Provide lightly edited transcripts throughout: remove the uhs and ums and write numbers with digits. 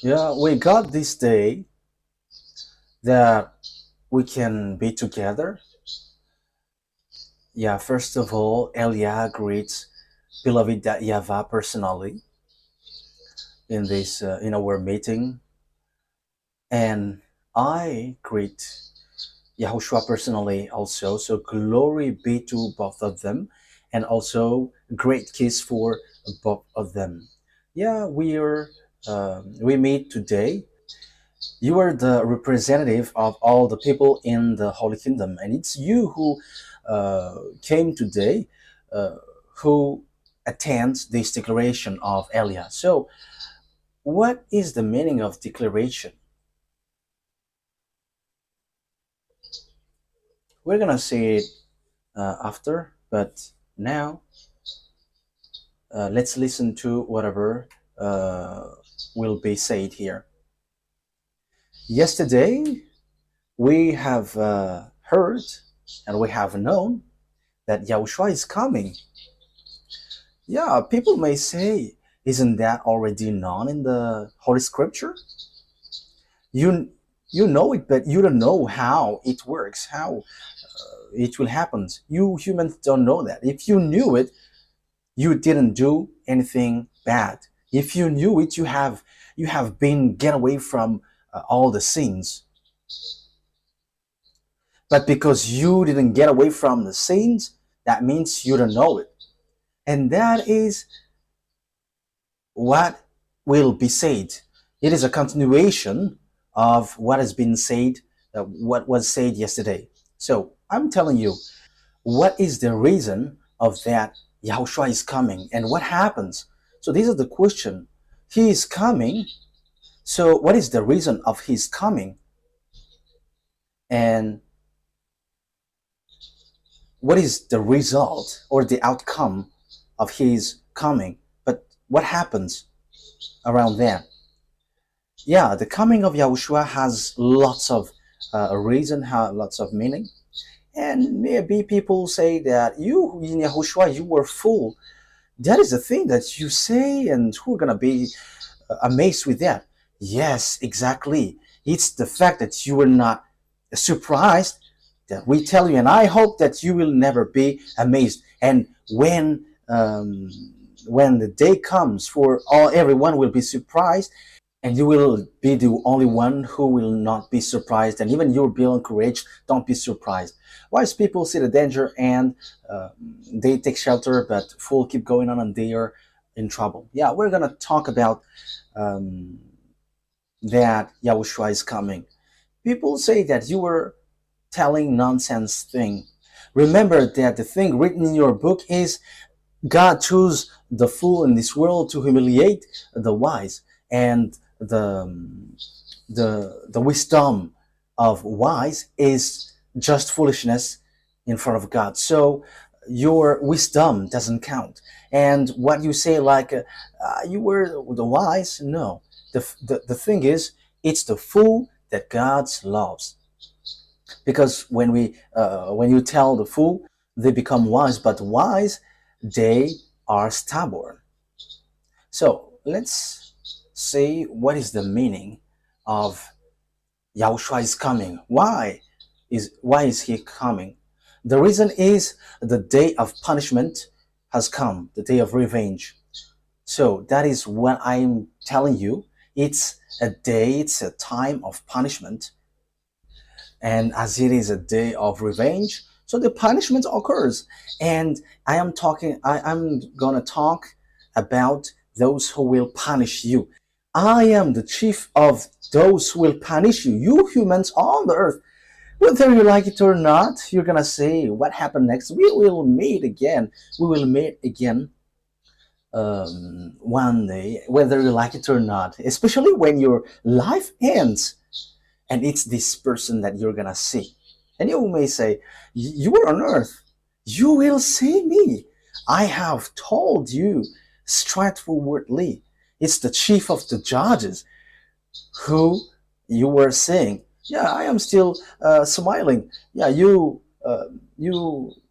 Yeah, we got this day that we can be together. Yeah, first of all, Elia greets beloved that YAHVAH personally in this in our meeting, and I greet Yahushua personally also. So glory be to both of them, and also great kiss for both of them. Yeah, we meet today. You are the representative of all the people in the Holy Kingdom, and it's you who came today, uh, who attends this declaration of Elia. So, what is the meaning of declaration? We're gonna see it after, but now let's listen to whatever uh, will be said here. Yesterday, we have heard and we have known that Yahushua is coming. Yeah, people may say, isn't that already known in the Holy Scripture? You you know it, but you don't know how it works, how it will happen. You humans don't know that. If you knew it, you didn't do anything bad. If you knew it, you have been get away from all the sins. But because you didn't get away from the sins, that means you don't know it. And that is what will be said. It is a continuation of what has been said, what was said yesterday. So I'm telling you, what is the reason of that Yahushua is coming and what happens? So these are the question. He is coming. So what is the reason of his coming? And what is the result or the outcome of his coming? But what happens around that? Yeah, the coming of Yahushua has lots of reason, lots of meaning. And maybe people say that you, in Yahushua, you were full. That is the thing that you say, and who are going to be amazed with that? Yes, exactly. It's the fact that you were not surprised that we tell you, and I hope that you will never be amazed. And when the day comes for all everyone will be surprised, and you will be the only one who will not be surprised, and even you'll be encouraged. Don't be surprised. Wise people see the danger and uh, they take shelter, but fool keep going on and they are in trouble. Yeah, we're gonna talk about um, that Yahushua is coming. People say that you were telling nonsense thing. Remember that the thing written in your book is God chose the fool in this world to humiliate the wise, and the wisdom of wise is just foolishness in front of God. So your wisdom doesn't count. And what you say, like you were the wise, no. The thing is, it's the fool that God loves. Because when you tell the fool, they become wise, but wise, they are stubborn. So let's see what is the meaning of Yahushua is coming. Why is he coming? The reason is the day of punishment has come, the day of revenge. So that is what I'm telling you. It's a time of punishment, and as it is a day of revenge, so the punishment occurs. And I'm gonna talk about those who will punish you. I am the chief of those who will punish you, you humans on the earth. Whether you like it or not, you're gonna say, what happened next? We will meet again. We will meet again one day, whether you like it or not, especially when your life ends and it's this person that you're gonna see. And you may say, you are on earth, you will see me. I have told you straightforwardly. It's the chief of the judges who you were seeing. Yeah, I am still smiling. Yeah, you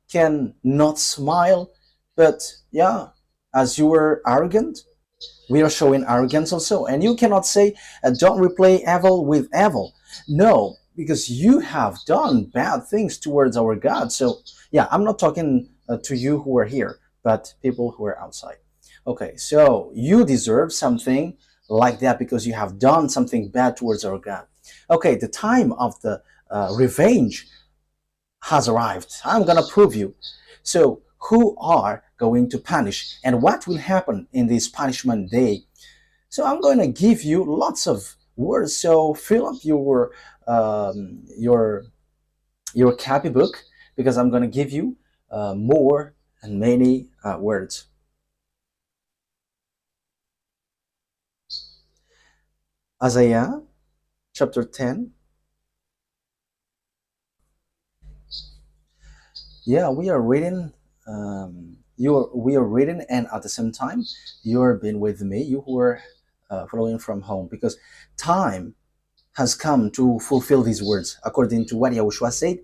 can not smile, but yeah, as you were arrogant, We are showing arrogance also. And you cannot say, don't repay evil with evil. No, because you have done bad things towards our God. So, yeah, I'm not talking to you who are here, but people who are outside. Okay, so you deserve something like that because you have done something bad towards our God. Okay, the time of the revenge has arrived. I'm gonna prove you. So, who are going to punish, and what will happen in this punishment day? So, I'm going to give you lots of words. So, fill up um, your your copybook because I'm going to give you more and many words. Isaiah chapter 10. Yeah, we are reading. We are reading, and at the same time, you're being with me. You who are following from home, because time has come to fulfill these words, according to what Yahushua said.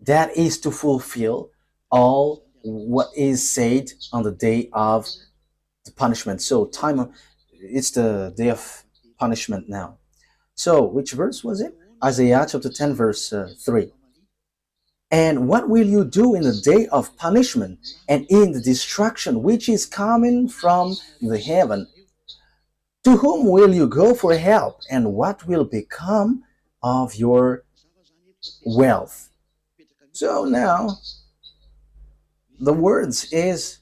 That is to fulfill all what is said on the day of the punishment. So time, it's the day of punishment now. So which verse was it? Isaiah chapter 10 verse 3. And what will you do in the day of punishment and in the destruction which is coming from the heaven? To whom will you go for help, and what will become of your wealth? So now the words is,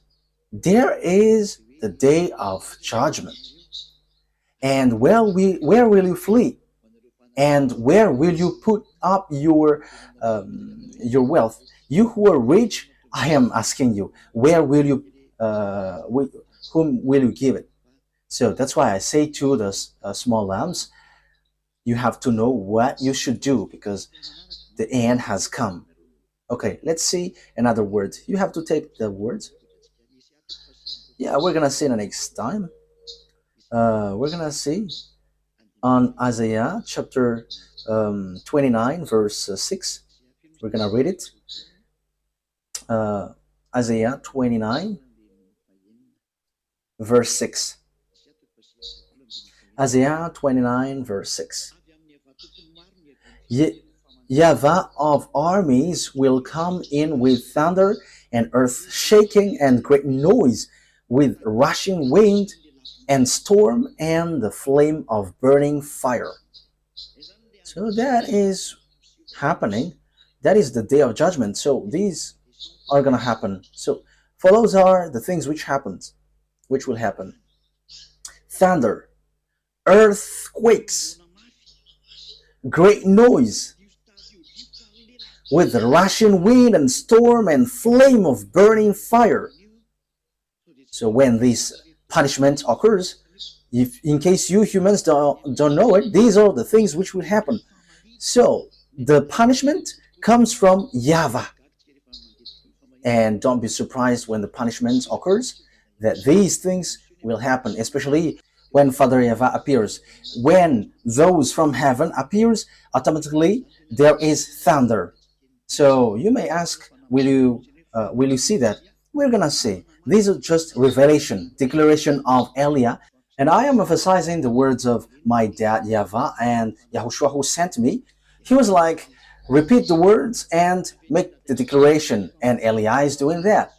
there is the day of judgment. And where will you flee? And where will you put up your wealth? You who are rich, I am asking you, where will you, whom will you give it? So that's why I say to the small lambs, you have to know what you should do because the end has come. Okay, let's see another word. You have to take the words. Yeah, we're gonna see the next time. We're gonna see on Isaiah chapter 29, verse 6. We're gonna read it. Uh, Isaiah 29, verse 6. Isaiah 29, verse 6. YAHVAH of armies will come in with thunder and earth shaking and great noise, with rushing wind and storm and the flame of burning fire. So that is happening. That is the day of judgment. So these are gonna happen. So follows are the things which will happen. Thunder, earthquakes, great noise, with rushing wind and storm and flame of burning fire. So when this punishment occurs, if in case you humans don't know it, these are the things which will happen. So the punishment comes from YAHVAH. And don't be surprised when the punishment occurs that these things will happen, especially when Father YAHVAH appears. When those from heaven appears, automatically there is thunder. So you may ask, will you see that? We're gonna see. These are just revelation, declaration of Elia, and I am emphasizing the words of my dad YAHVAH and YAHOSHUAH who sent me. He was like, repeat the words and make the declaration, and Elia is doing that.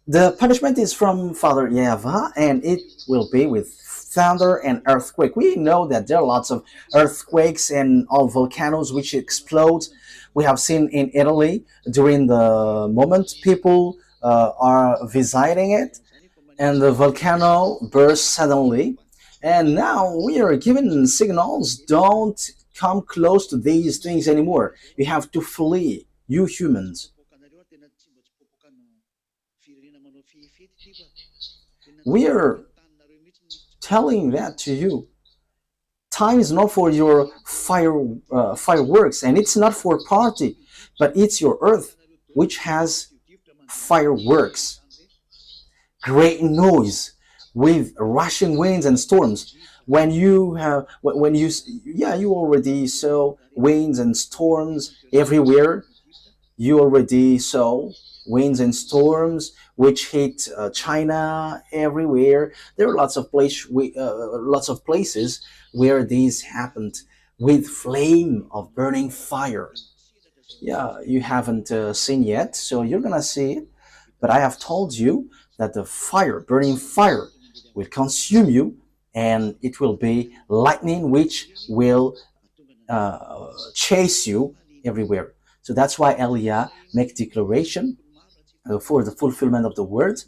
The punishment is from Father YAHVAH, and it will be with thunder and earthquake. We know that there are lots of earthquakes and all volcanoes which explode. We have seen in Italy during the moment people are visiting it, and the volcano bursts suddenly. And now we are given signals, don't come close to these things anymore. You have to flee, you humans. We are telling that to you. Time is not for your fireworks, and it's not for party, but it's your earth which has fireworks, great noise, with rushing winds and storms. When you have, when you already saw winds and storms everywhere. You already saw winds and storms which hit China everywhere. There are lots of places where this happened with flame of burning fire. Yeah, you haven't seen yet, so you're gonna see it. But I have told you that the fire, burning fire, will consume you, and it will be lightning which will chase you everywhere. So that's why Elia make declaration for the fulfillment of the word,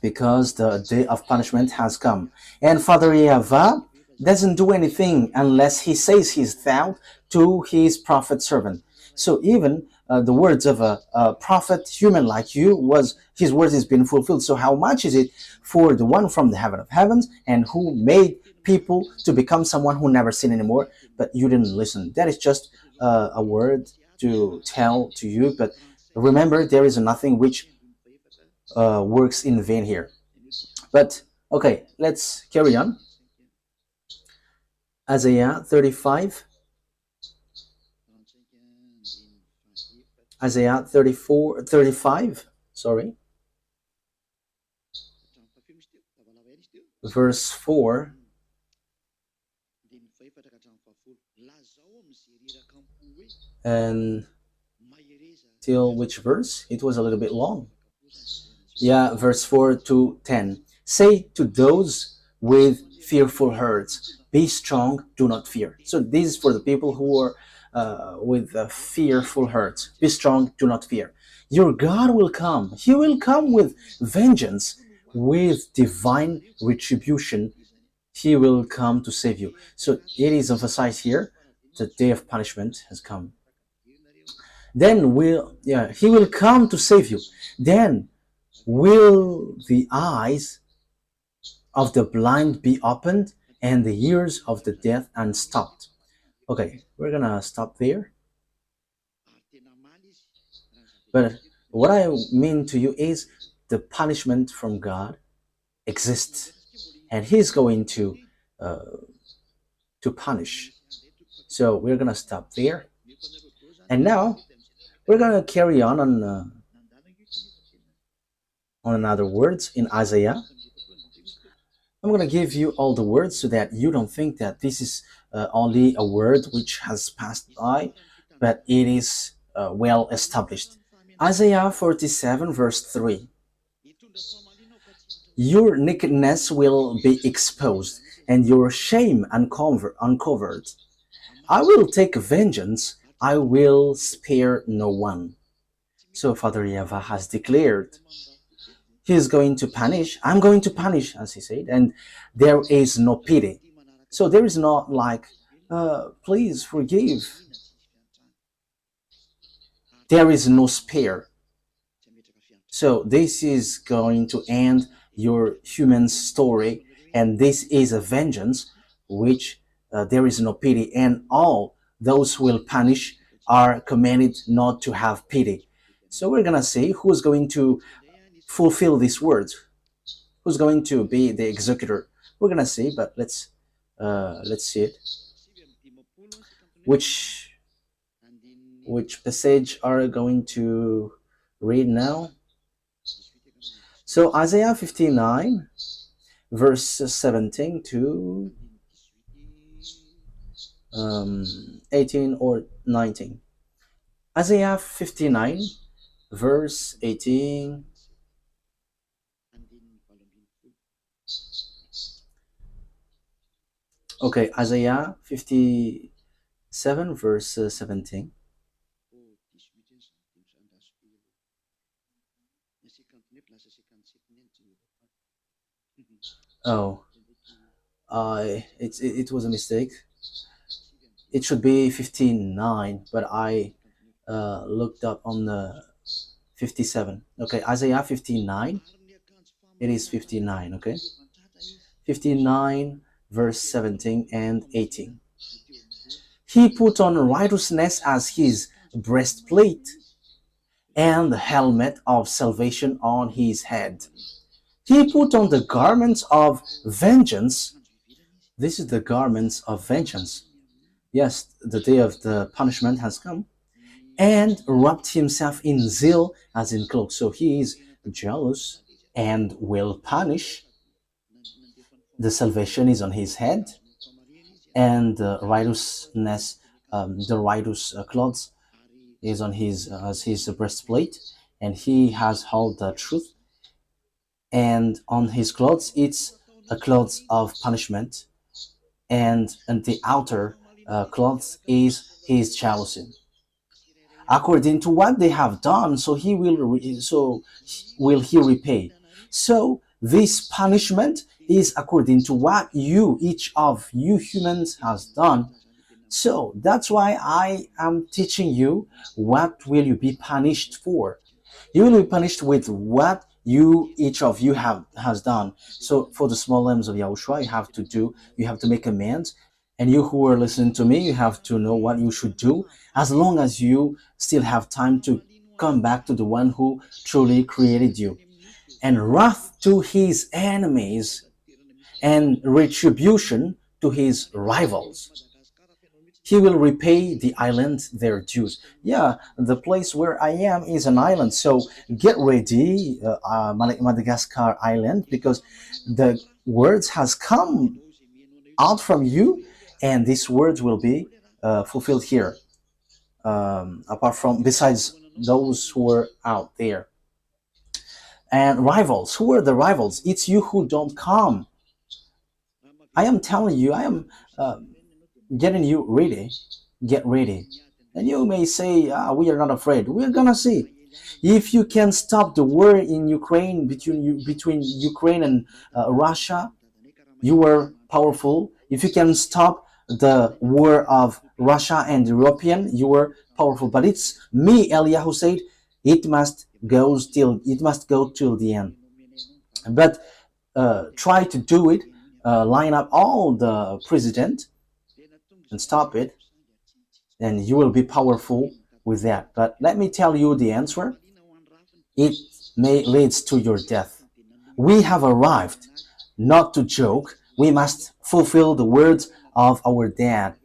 because the day of punishment has come. And Father Yahvah doesn't do anything unless he says his thought to his prophet servant. So even the words of a prophet human like you, was his words has been fulfilled. So how much is it for the one from the heaven of heavens, and who made people to become someone who never sin anymore, but you didn't listen? That is just a word to tell to you. But remember, there is nothing which works in vain here. But okay, let's carry on. Isaiah 35, Isaiah 34, 35, sorry, verse 4, and till which verse? It was a little bit long. Yeah, verse 4 to 10. Say to those with fearful hearts, be strong, do not fear. So this is for the people who are with fearful hearts. Be strong, do not fear. Your God will come. He will come with vengeance, with divine retribution. He will come to save you. So it is emphasized here, the day of punishment has come. Then he will come to save you. Then will the eyes of the blind be opened, and the ears of the deaf unstopped. Okay, we're gonna stop there. But what I mean to you is the punishment from God exists, and He's going to punish. So we're gonna stop there, and now we're gonna carry on another words in Isaiah. I'm going to give you all the words so that you don't think that this is only a word which has passed by, but it is well established. Isaiah 47 verse 3. Your nakedness will be exposed, and your shame uncovered. I will take vengeance, I will spare no one. So Father YAHVAH has declared, He is going to punish, I'm going to punish, as he said, and there is no pity. So there is not like, please forgive. There is no spare. So this is going to end your human story, and this is a vengeance which there is no pity, and all those who will punish are commanded not to have pity. So we're going to see who's going to fulfill these words, who's going to be the executor. We're gonna see, but let's see it. Which passage are going to read now? So Isaiah 59 verse 17 to 18 or 19. Isaiah 59 verse 18. Okay, Isaiah 57 verse 17. Oh, it was a mistake. It should be 59, but I looked up on the 57. Okay, Isaiah 59. It is 59, okay? 59 verse 17 and 18. He put on righteousness as his breastplate, and the helmet of salvation on his head. He put on the garments of vengeance. This is the garments of vengeance. Yes, the day of the punishment has come. and wrapped himself in zeal as in cloak. So he is jealous and will punish. The salvation is on his head, and the righteousness, the righteous clothes is on his as his breastplate, and he has held the truth. And on his clothes, it's a clothes of punishment, and the outer clothes is his jealousy according to what they have done, so will he repay. So this punishment is according to what you, each of you humans, has done. So that's why I am teaching you what will you be punished for. You will be punished with what you, each of you, have has done. So for the small lambs of Yahushua, you have to make amends. And you who are listening to me, you have to know what you should do, as long as you still have time to come back to the one who truly created you. And wrath to his enemies, and retribution to his rivals. He will repay the island their dues. Yeah, the place where I am is an island, so get ready, Madagascar Island, because the words has come out from you, and these words will be fulfilled here. Apart from, besides those who are out there, and rivals. Who are the rivals? It's you who don't come. I am telling you, I am getting you ready. Get ready. And you may say, we are not afraid. We're gonna see. If you can stop the war in Ukraine, between Ukraine and Russia, you are powerful. If you can stop the war of Russia and European, you are powerful. But it's me, Eliyahu said, it must go till the end. But try to do it. Line up all the president and stop it, and you will be powerful with that. But let me tell you the answer. It may leads to your death. We have arrived, not to joke. We must fulfill the words of our dad,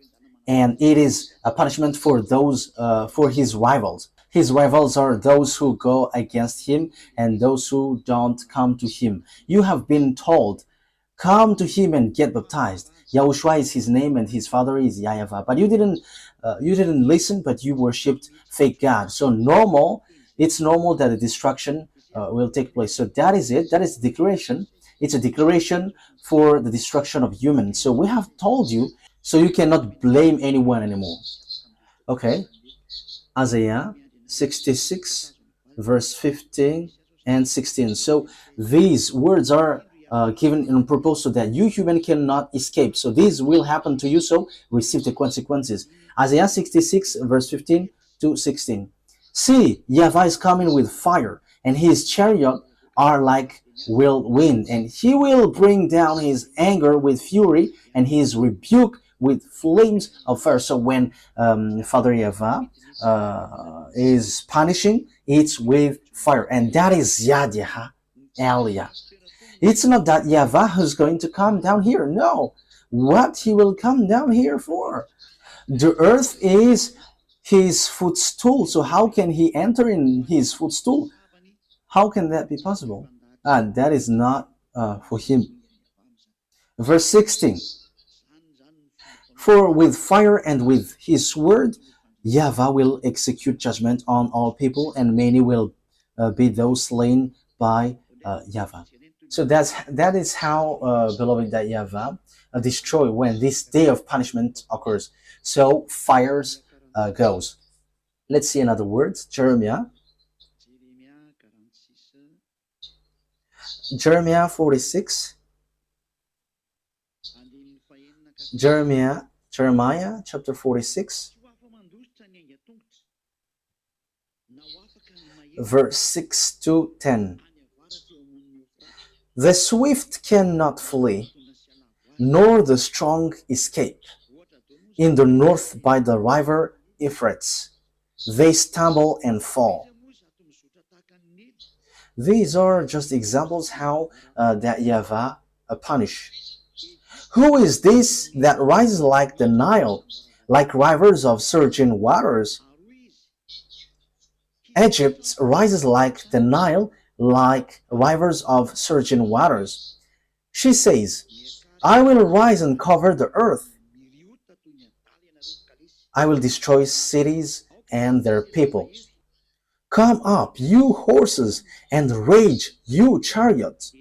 and it is a punishment for those for his rivals. His rivals are those who go against him and those who don't come to him. You have been told, come to him and get baptized. Yahushua is his name and his father is YAHVAH. But you didn't listen, but you worshipped fake God. So it's normal that a destruction will take place. So that is it. That is the declaration. It's a declaration for the destruction of humans. So we have told you, so you cannot blame anyone anymore. Okay. Isaiah 66, verse 15 and 16. So these words are given in purpose so that you human cannot escape. So this will happen to you, so receive the consequences. Isaiah 66, verse 15 to 16. See, YAHVAH is coming with fire, and his chariot are like whirlwind, and he will bring down his anger with fury, and his rebuke with flames of fire. So when Father YAHVAH is punishing, it's with fire, and that is Yah Elia. It's not that YAHVAH is going to come down here. No. What he will come down here for? The earth is his footstool. So how can he enter in his footstool? How can that be possible? That is not for him. Verse 16. For with fire and with his word, YAHVAH will execute judgment on all people, and many will be those slain by YAHVAH. So that is how, beloved, that YAHVAH destroy when this day of punishment occurs. So fires goes. Let's see another word. Jeremiah 46. Jeremiah chapter 46, verse 6 to 10. The swift cannot flee, nor the strong escape. In the north by the river Euphrates, they stumble and fall. These are just examples how that YAHVAH punish. Who is this that rises like the Nile, like rivers of surging waters? Egypt rises like the Nile, like rivers of surging waters. She says, I will rise and cover the earth. I will destroy cities and their people. Come up, you horses, and rage, you chariots,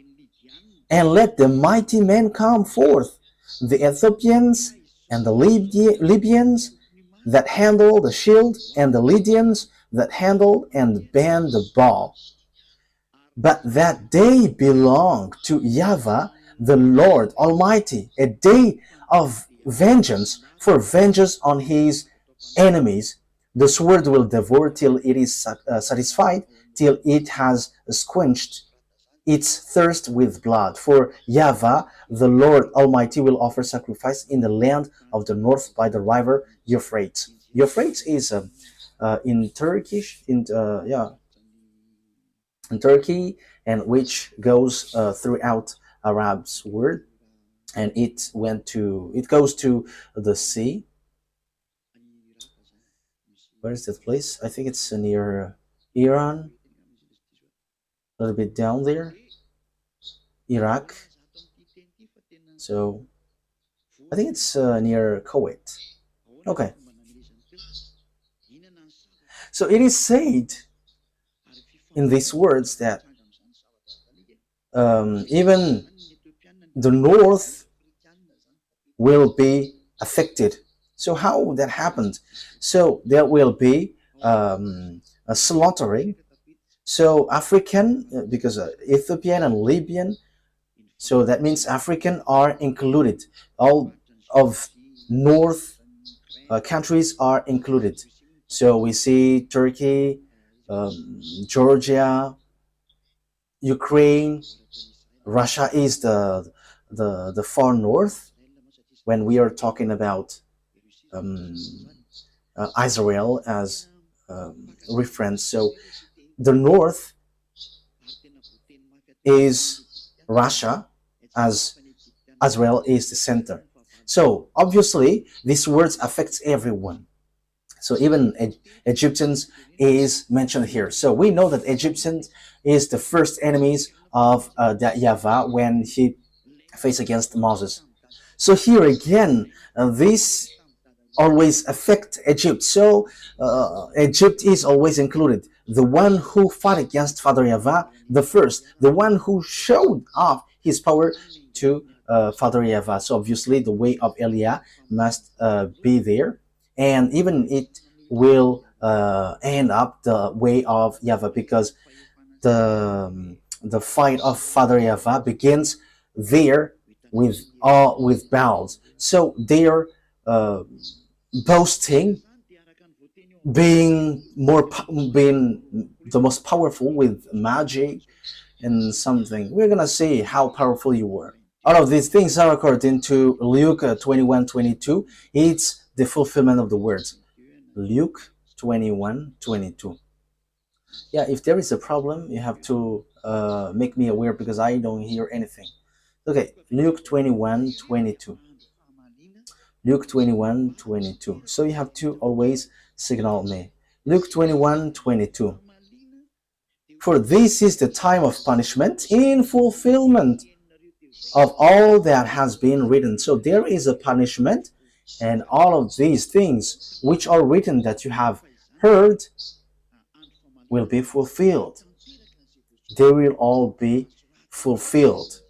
and let the mighty men come forth, the Ethiopians and the Libyans that handle the shield, and the Lydians that handle and bend the bow. But that day belonged to YAHVAH, the Lord Almighty, a day of vengeance, for vengeance on his enemies. The sword will devour till it is satisfied, till it has quenched its thirst with blood. For YAHVAH, the Lord Almighty, will offer sacrifice in the land of the north by the river Euphrates. Euphrates is in Turkish, in Turkey, and which goes throughout Arab's word, and it goes to the sea. Where is that place? I think it's near Iran, a little bit down there, Iraq. So I think it's near Kuwait. Okay. So it is said in these words that even the north will be affected. So how that happened? So there will be a slaughtering. So African, because Ethiopian and Libyan, so that means African are included. All of north countries are included. So we see Turkey, Georgia, Ukraine, Russia is the far north when we are talking about Israel as reference. So the north is Russia, as Israel is the center. So obviously these words affects everyone. So even Egyptians is mentioned here. So we know that Egyptians is the first enemies of that YAHVAH when he faced against Moses. So here again, this always affect Egypt. So Egypt is always included. The one who fought against Father YAHVAH, the first, the one who showed off his power to Father YAHVAH. So obviously the way of Eliah must be there, and even it will end up the way of YAHVAH, because the fight of Father YAHVAH begins there with Baals. So they are boasting being the most powerful with magic and something. We're gonna see how powerful you were. All of these things are according to Luke 21:22. It's the fulfillment of the words. Luke 21:22. Yeah, if there is a problem, you have to make me aware, because I don't hear anything. Okay, Luke 21:22. Luke 21:22. So you have to always signal me. Luke 21:22. For this is the time of punishment in fulfillment of all that has been written. So there is a punishment, and all of these things which are written that you have heard will be fulfilled. They will all be fulfilled.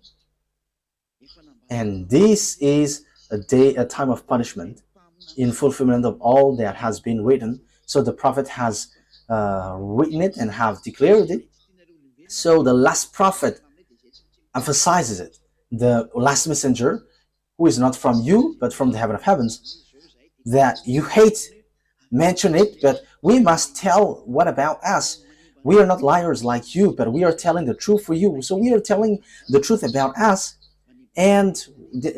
And this is a time of punishment in fulfillment of all that has been written. So the prophet has written it and have declared it. So the last prophet emphasizes it. The last messenger, who is not from you, but from the heaven of heavens, that you hate, mention it, but we must tell what about us. We are not liars like you, but we are telling the truth for you. So we are telling the truth about us, and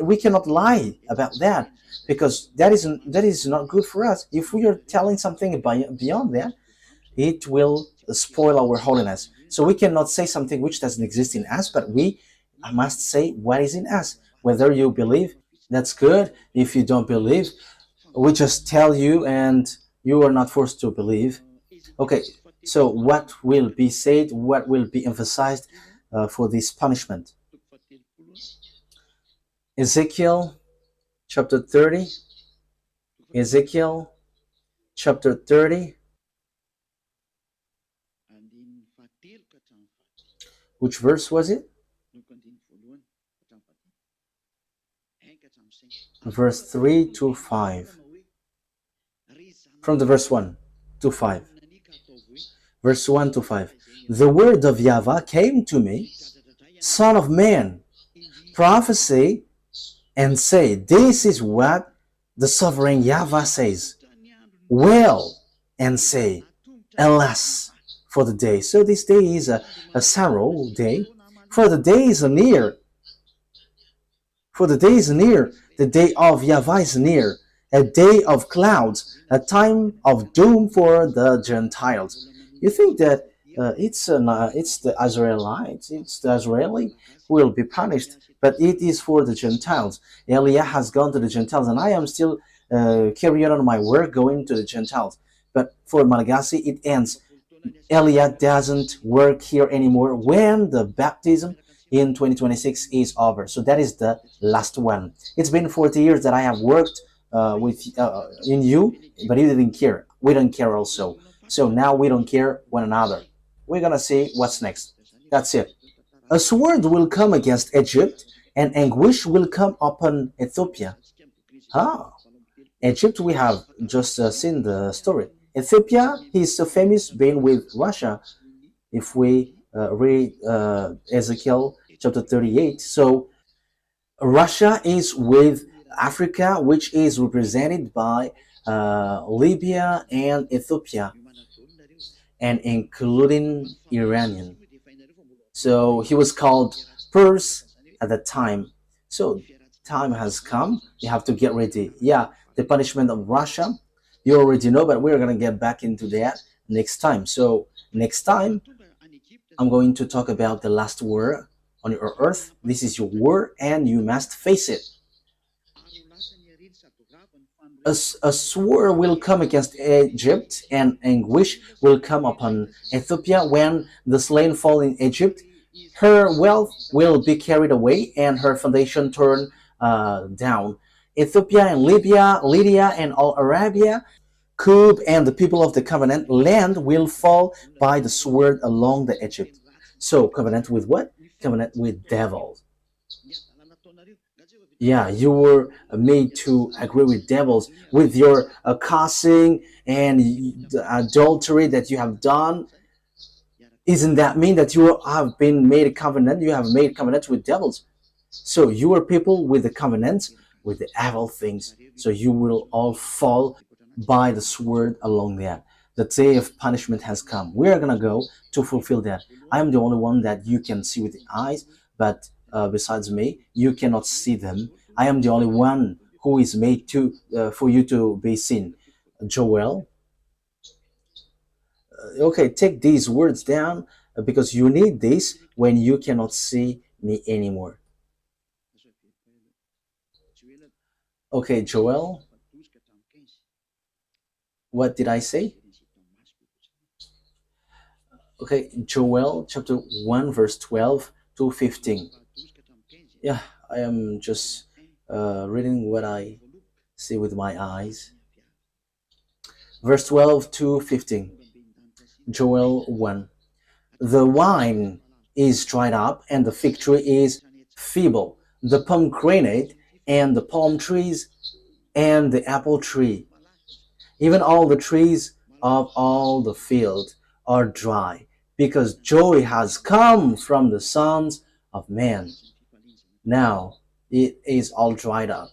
we cannot lie about that, because that is not good for us. If we are telling something beyond that, it will spoil our holiness. So we cannot say something which doesn't exist in us, but we must say what is in us. Whether you believe, that's good. If you don't believe, we just tell you, and you are not forced to believe. Okay, So what will be said, what will be emphasized for this punishment? Ezekiel chapter 30. Ezekiel chapter 30. Which verse was it? Verse 3 to 5. From the verse 1 to 5. Verse 1 to 5. The word of YAHVAH came to me, Son of man, prophesy and say, this is what the sovereign YAHVAH says. Wail and say, alas, for the day. So this day is a sorrow day, for the day is near. For the day is near. The day of YAHVAH is near. A day of clouds, a time of doom for the Gentiles. You think that it's the Israelites, it's the Israeli who will be punished, but it is for the Gentiles. Eliah has gone to the Gentiles, and I am still carrying on my work going to the Gentiles. But for Malagasy, it ends. Eliah doesn't work here anymore when the baptism in 2026 is over. So that is the last one. It's been 40 years that I have worked in you, but you didn't care. We don't care also. So now we don't care one another. We're gonna see what's next. That's it. A sword will come against Egypt, and anguish will come upon Ethiopia. Ah, Egypt, we have just seen the story. Ethiopia, he's so famous being with Russia. If we read Ezekiel chapter 38, so Russia is with Africa, which is represented by Libya and Ethiopia, and including Iranian. So he was called Purse at the time. So time has come. You have to get ready. Yeah, the punishment of Russia, you already know, but we're going to get back into that next time. So next time, I'm going to talk about the last war on your earth. This is your war, and you must face it. A sword will come against Egypt, and anguish will come upon Ethiopia when the slain fall in Egypt. Her wealth will be carried away, and her foundation turned down. Ethiopia and Libya, Lydia and all Arabia, Cub and the people of the covenant land will fall by the sword along the Egypt. So covenant with what? Covenant with devils. Yeah, you were made to agree with devils with your cussing and the adultery that you have done. Isn't that mean that you have been made a covenant? You have made covenants with devils. So you are people with the covenants with the evil things. So you will all fall by the sword along there. The day of punishment has come. We are gonna go to fulfill that. I am the only one that you can see with the eyes, but besides me, you cannot see them. I am the only one who is made to for you to be seen. Joel. Okay, take these words down because you need this when you cannot see me anymore. Okay, Joel. What did I say? Okay, Joel chapter 1 verse 12 to 15. Yeah, I am just reading what I see with my eyes. Verse 12 to 15. Joel 1. The wine is dried up, and the fig tree is feeble. The pomegranate and the palm trees and the apple tree, even all the trees of all the field are dry, because joy has come from the sons of man. Now it is all dried up.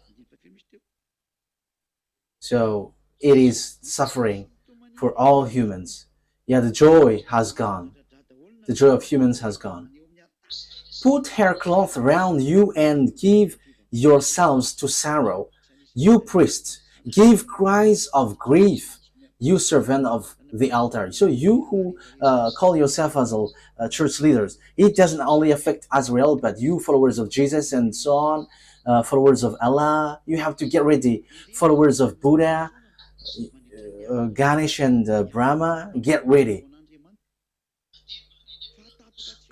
So it is suffering for all humans. Yeah, the joy has gone. The joy of humans has gone. Put haircloth around you and give yourselves to sorrow. You priests, give cries of grief. You servant of the altar. So you who call yourself as church leaders, it doesn't only affect Israel, but you followers of Jesus and so on, followers of Allah, you have to get ready. Followers of Buddha, Ganesh and Brahma, get ready.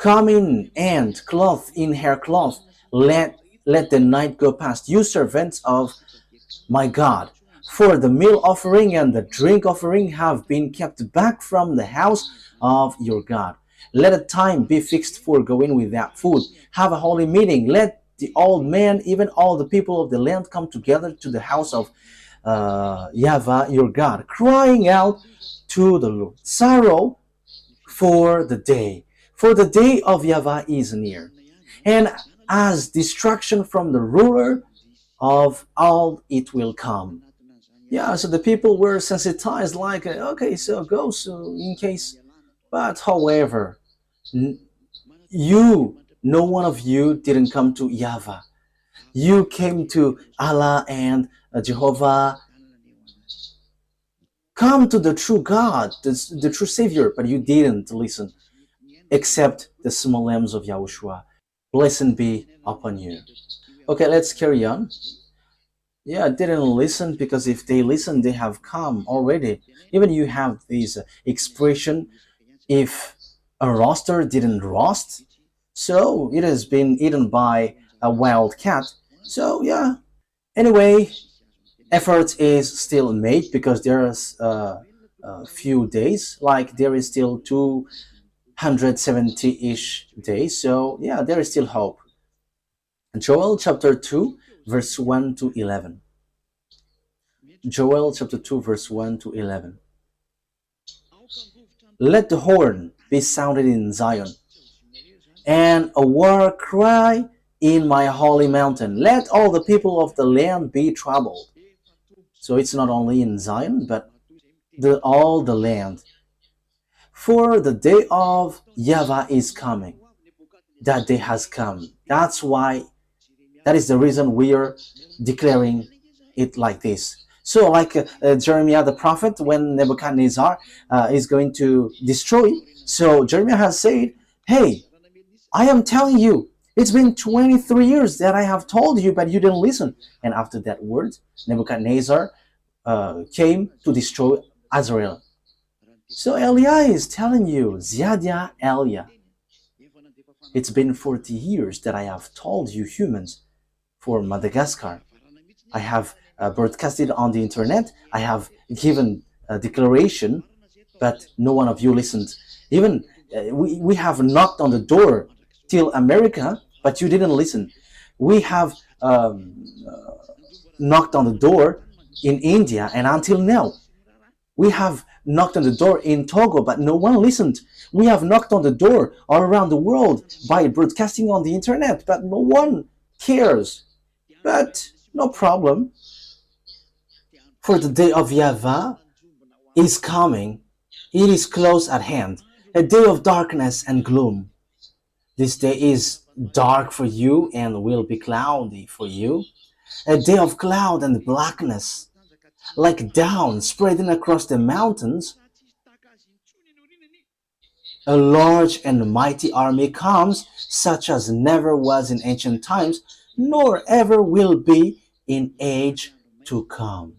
Come in and clothe in haircloth. Let the night go past, you servants of my God. For the meal offering and the drink offering have been kept back from the house of your God. Let a time be fixed for going without food. Have a holy meeting. Let the old men, even all the people of the land, come together to the house of YAHVAH your God, crying out to the Lord. Sorrow for the day of YAHVAH is near, and as destruction from the ruler of all it will come. Yeah, so the people were sensitized, like, okay, so go, so in case. But however, no one of you didn't come to YAHVAH. You came to Allah and Jehovah. Come to the true God, the true Savior, but you didn't listen, except the small lambs of YAHOSHUAH. Blessed be upon you. Okay, let's carry on. Yeah, didn't listen, because if they listen, they have come already. Even you have this expression, if a rooster didn't roast, so it has been eaten by a wild cat. So yeah, anyway, effort is still made, because there's a few days, like there is still 270-ish days. So yeah, there is still hope. Joel chapter 2 verse 1 to 11. Joel chapter 2 verse 1 to 11. Let the horn be sounded in Zion, and a war cry in my holy mountain. Let all the people of the land be troubled. So it's not only in Zion, but all the land. For the day of YAHVAH is coming. That day has come. That is the reason we are declaring it like this. So like Jeremiah the prophet, when Nebuchadnezzar is going to destroy, so Jeremiah has said, hey, I am telling you, it's been 23 years that I have told you, but you didn't listen. And after that word, Nebuchadnezzar came to destroy Israel. So Elia is telling you, Ziadia Elia, it's been 40 years that I have told you humans for Madagascar. I have broadcasted on the internet. I have given a declaration, but no one of you listened. Even we have knocked on the door till America, but you didn't listen. We have knocked on the door in India, and until now, we have knocked on the door in Togo, but no one listened. We have knocked on the door all around the world by broadcasting on the internet, but no one cares. But no problem. For the day of YAHVAH is coming. It is close at hand, a day of darkness and gloom. This day is dark for you and will be cloudy for you, a day of cloud and blackness, like down spreading across the mountains. A large and mighty army comes, such as never was in ancient times, nor ever will be in age to come.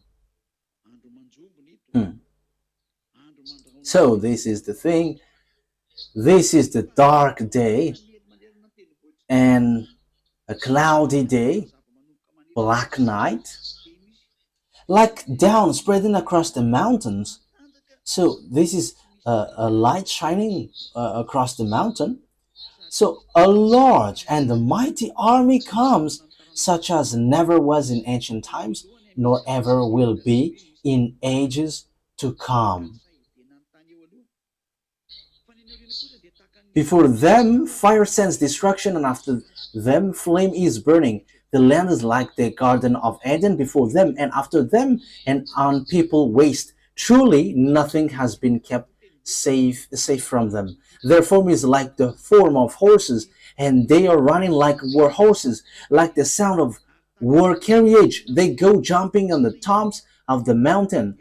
So this is the thing. This is the dark day and a cloudy day, black night, like down spreading across the mountains. So this is a light shining across the mountain. So a large and a mighty army comes, such as never was in ancient times, nor ever will be in ages to come. Before them fire sends destruction, and after them flame is burning. The land is like the Garden of Eden before them, and after them an unpeopled waste. Truly nothing has been kept safe from them. Their form is like the form of horses, and they are running like war horses, like the sound of war carriage. They go jumping on the tops of the mountain,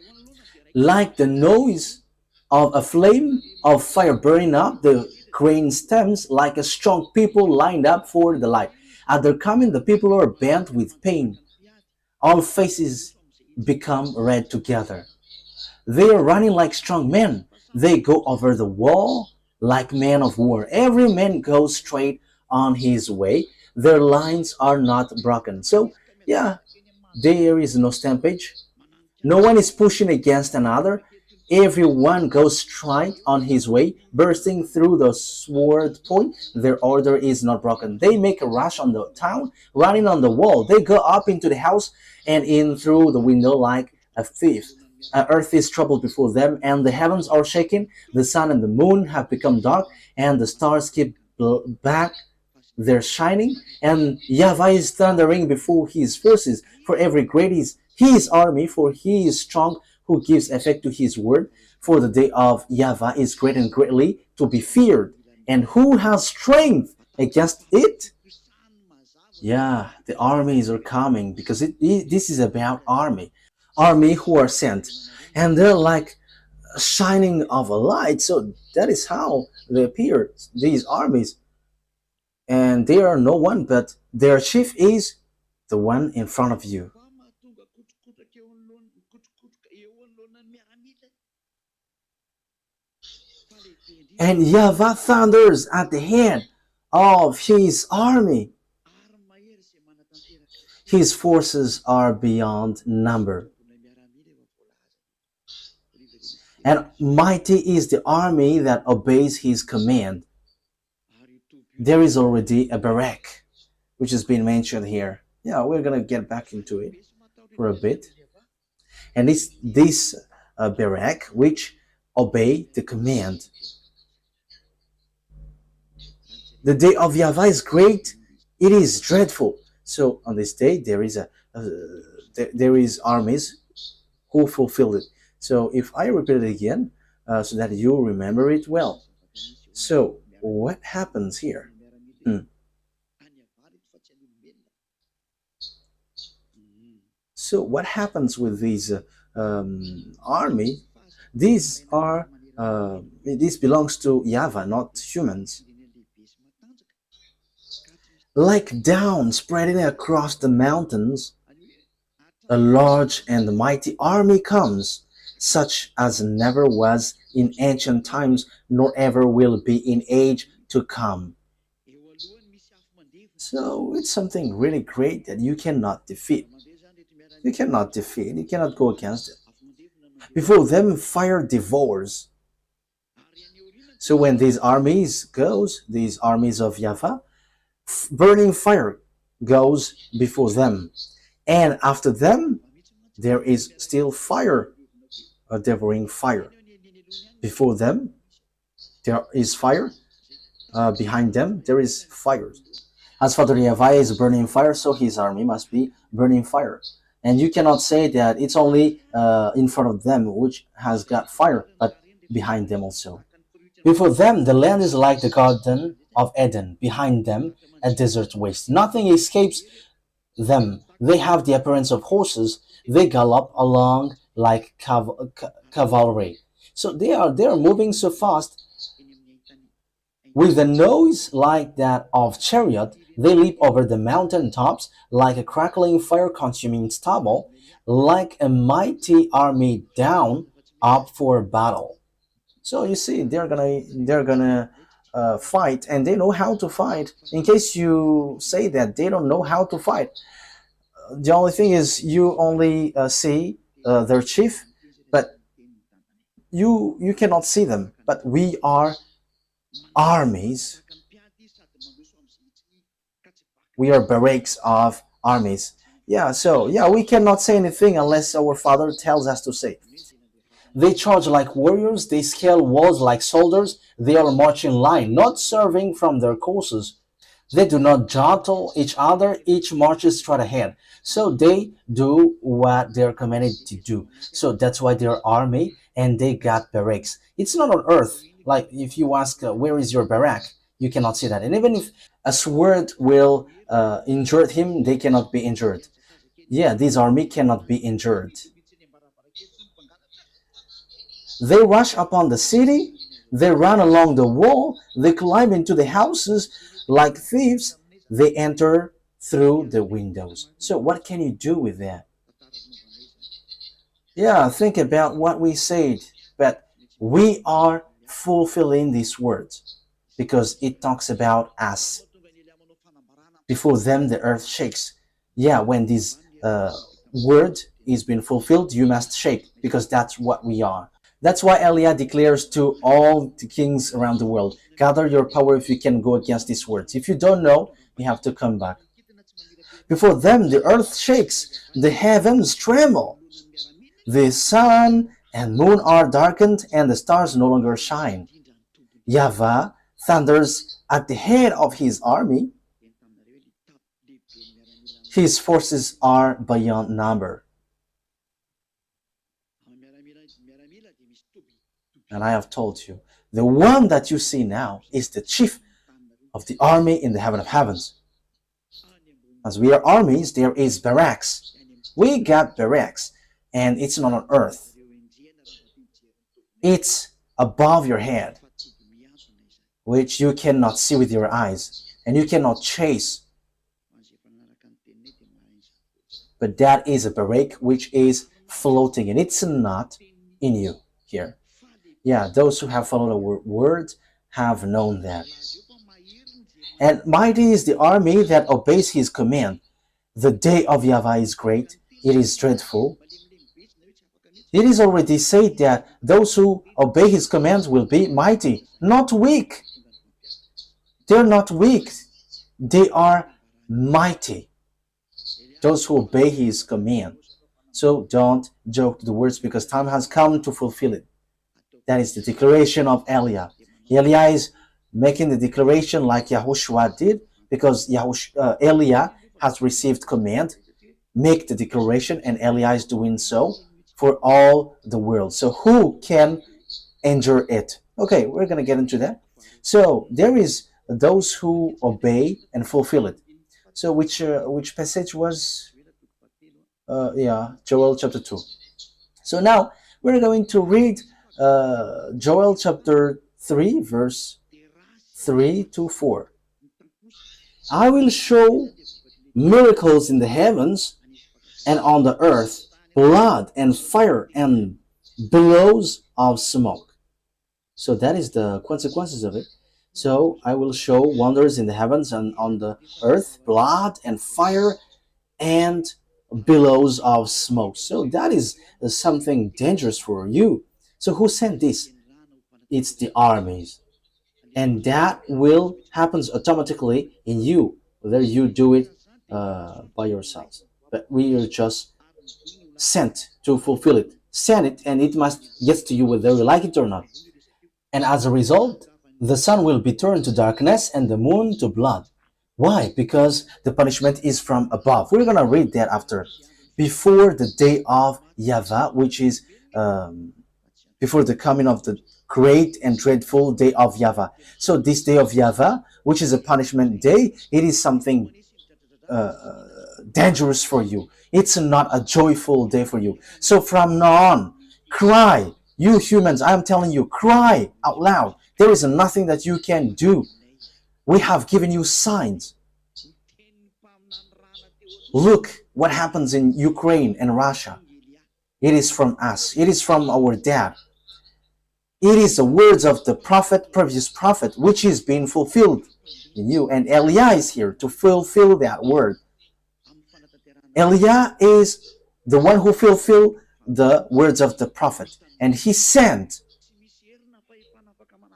like the noise of a flame of fire burning up the grain stems, like a strong people lined up for the light. At their coming, the people are bent with pain. All faces become red together. They are running like strong men. They go over the wall like men of war. Every man goes straight on his way. Their lines are not broken. So, yeah, there is no stampage. No one is pushing against another. Everyone goes straight on his way, bursting through the sword point. Their order is not broken. They make a rush on the town, running on the wall. They go up into the house and in through the window like a thief. Earth is troubled before them, and the heavens are shaken. The sun and the moon have become dark, and the stars keep back their shining. And Yahweh is thundering before his forces. For every great is his army, for he is strong who gives effect to his word. For the day of Yahweh is great and greatly to be feared. And who has strength against it? Yeah, the armies are coming because this is about army who are sent, and they're like shining of a light. So that is how they appear, these armies, and they are no one but their chief is the one in front of you. And Yahweh thunders at the head of his army. His forces are beyond number. And mighty is the army that obeys his command. There is already a barrack, which has been mentioned here. Yeah, we're going to get back into it for a bit. And it's this barrack which obey the command. The day of Yahweh is great, it is dreadful. So on this day there is there is armies who fulfill it. So if I repeat it again, so that you remember it well. So what happens here? So what happens with these army? These are this belongs to Yahweh, not humans. Like down spreading across the mountains, a large and mighty army comes, such as never was in ancient times, nor ever will be in age to come. So it's something really great that you cannot defeat. You cannot defeat, you cannot go against it. Before them, fire devours. So when these armies goes, these armies of Yahweh, burning fire goes before them, and after them there is still fire, a devouring fire. Before them there is fire, behind them there is fire. As Father Yahweh is burning fire, so his army must be burning fire. And you cannot say that it's only in front of them which has got fire, but behind them also. Before them, the land is like the Garden of Eden. Behind them, a desert waste. Nothing escapes them. They have the appearance of horses. They gallop along like cavalry. So they are moving so fast with a noise like that of chariot. They leap over the mountain tops like a crackling fire-consuming stubble, like a mighty army down up for battle. So you see, they're gonna fight, and they know how to fight. In case you say that they don't know how to fight, the only thing is you only see their chief, but you cannot see them. But we are armies. We are barracks of armies. Yeah, so yeah, we cannot say anything unless our Father tells us to say. They charge like warriors, they scale walls like soldiers, they all march in line, not serving from their courses. They do not jostle each other, each marches straight ahead. So they do what they're commanded to do. So that's why they're army and they got barracks. It's not on earth. Like if you ask, where is your barrack? You cannot see that. And even if a sword will injure him, they cannot be injured. Yeah, this army cannot be injured. They rush upon the city, they run along the wall, they climb into the houses like thieves, they enter through the windows. So what can you do with that? Yeah, think about what we said, but we are fulfilling these words because it talks about us. Before them, the earth shakes. Yeah, when this word is being fulfilled, you must shake because that's what we are. That's why Elia declares to all the kings around the world, gather your power if you can go against these words. If you don't know, you have to come back. Before them, the earth shakes, the heavens tremble. The sun and moon are darkened, and the stars no longer shine. YAHVAH thunders at the head of his army. His forces are beyond number. And I have told you, the one that you see now is the chief of the army in the heaven of heavens. As we are armies, there is barracks. We got barracks, and it's not on earth. It's above your head, which you cannot see with your eyes, and you cannot chase. But that is a barrack which is floating, and it's not in you here. Yeah, those who have followed our word have known that. And mighty is the army that obeys his command. The day of YAHVAH is great, it is dreadful. It is already said that those who obey his commands will be mighty, not weak. They're not weak, they are mighty. Those who obey his command. So don't joke the words because time has come to fulfill it. That is the declaration of Elia. Elia is making the declaration like YAHOSHUAH did because Elia has received command, make the declaration, and Elia is doing so for all the world. So who can endure it? Okay, we're going to get into that. So there is those who obey and fulfill it. So which passage was? Joel chapter 2. So now we're going to read Joel chapter 3, verse 3 to 4. I will show miracles in the heavens and on the earth, blood and fire and billows of smoke. So that is the consequences of it. So I will show wonders in the heavens and on the earth, blood and fire and billows of smoke. So that is something dangerous for you. So who sent this? It's the armies. And that will happen automatically in you, whether you do it by yourselves. But we are just sent to fulfill it. Send it, and it must get to you whether you like it or not. And as a result, the sun will be turned to darkness and the moon to blood. Why? Because the punishment is from above. We're going to read that after. Before the day of YAHVAH, which is before the coming of the great and dreadful day of YAHVAH. So this day of YAHVAH, which is a punishment day, it is something dangerous for you. It's not a joyful day for you. So from now on, cry. You humans, I am telling you, cry out loud. There is nothing that you can do. We have given you signs. Look what happens in Ukraine and Russia. It is from us. It is from our dad. It is the words of the prophet, previous prophet, which is being fulfilled in you. And Elia is here to fulfill that word. Elia is the one who fulfilled the words of the prophet. And he sent.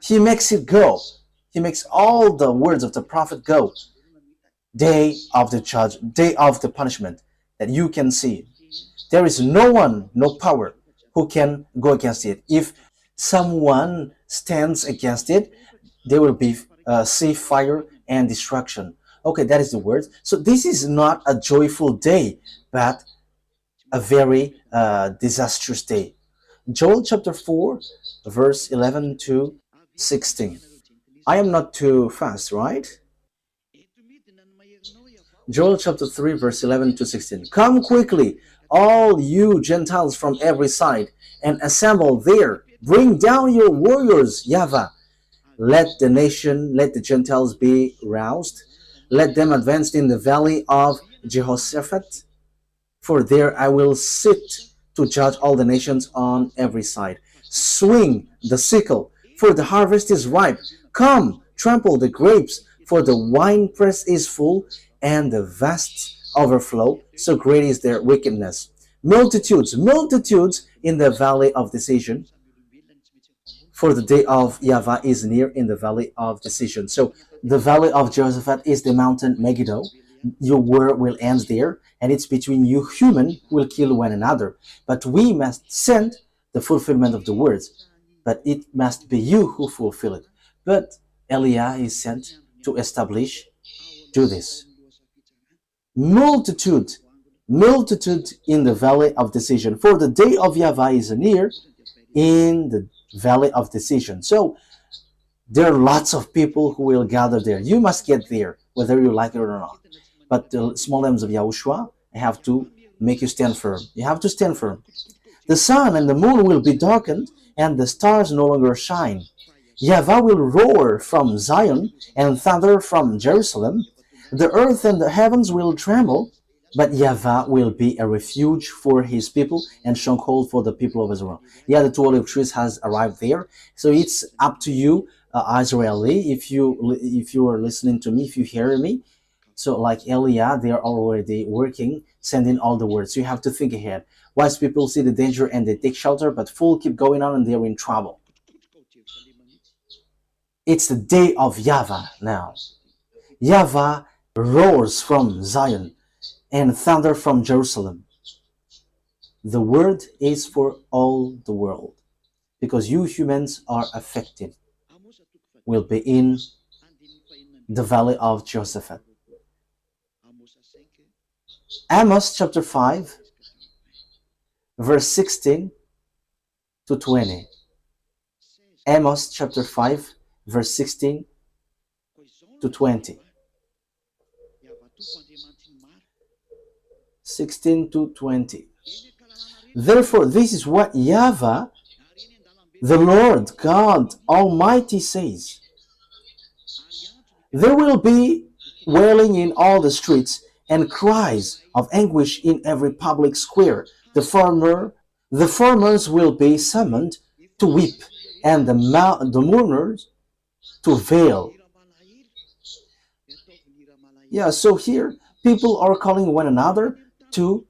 He makes it go. He makes all the words of the prophet go. Day of the judge, day of the punishment that you can see. There is no one, no power who can go against it. If someone stands against it, there will be sea, fire, and destruction. Okay, that is the word. So this is not a joyful day, but a very disastrous day. Joel chapter 4, verse 11 to 16. I am not too fast, right? Joel chapter 3, verse 11 to 16. Come quickly, all you Gentiles from every side, and assemble there. Bring down your warriors, YAHVAH. Let the nation, let the Gentiles be roused. Let them advance in the valley of Jehoshaphat. For there I will sit to judge all the nations on every side. Swing the sickle, for the harvest is ripe. Come, trample the grapes, for the winepress is full, and the vasts overflow, so great is their wickedness. Multitudes, multitudes in the valley of decision, for the day of YAHVAH is near in the valley of decision. So the valley of Jehoshaphat is the mountain Megiddo. Your war will end there, and it's between you human who will kill one another. But we must send the fulfillment of the words. But it must be you who fulfill it. But Eliah is sent to establish, do this. Multitude, multitude in the valley of decision. For the day of YAHVAH is near in the valley of decision. So there are lots of people who will gather there. You must get there, whether you like it or not. But the small arms of Yahushua have to make you stand firm. You have to stand firm. The sun and the moon will be darkened, and the stars no longer shine. YAHVAH will roar from Zion and thunder from Jerusalem. The earth and the heavens will tremble, but YAHVAH will be a refuge for his people and stronghold for the people of Israel. Yeah, the two olive trees has arrived there. So it's up to you, Israeli, if you are listening to me, if you hear me. So like Eliah, they are already working, sending all the words. So you have to think ahead. Wise people see the danger and they take shelter, but fools keep going on and they're in trouble. It's the day of YAHVAH now. YAHVAH roars from Zion and thunder from Jerusalem. The word is for all the world, because you humans are affected. Will be in the valley of Jehoshaphat. Amos chapter 5, verse 16 to 20. Amos chapter 5, verse 16 to 20. 16 to 20. Therefore, this is what YAHVAH, the Lord God Almighty says. There will be wailing in all the streets and cries of anguish in every public square. The farmers will be summoned to weep, and the mourners to wail. Yeah, so here people are calling one another to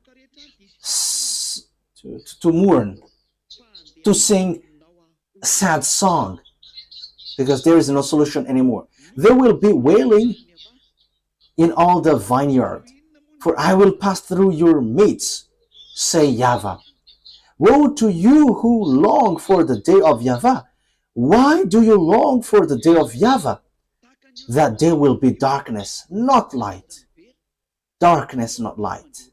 mourn, to sing a sad song, because there is no solution anymore. There will be wailing in all the vineyard, for I will pass through your midst, say YAHVAH. Woe to you who long for the day of YAHVAH. Why do you long for the day of YAHVAH? That day will be darkness, not light. Darkness, not light.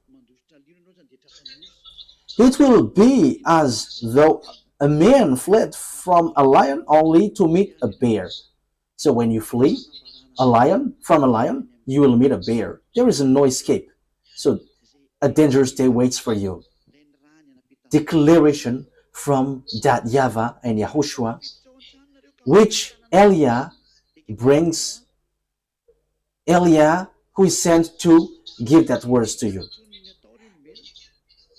It will be as though a man fled from a lion only to meet a bear. So when you flee from a lion, you will meet a bear. There is no escape. So a dangerous day waits for you. Declaration from that YAHVAH and YAHOSHUAH, which Eliah brings. Eliah, who is sent to give that words to you.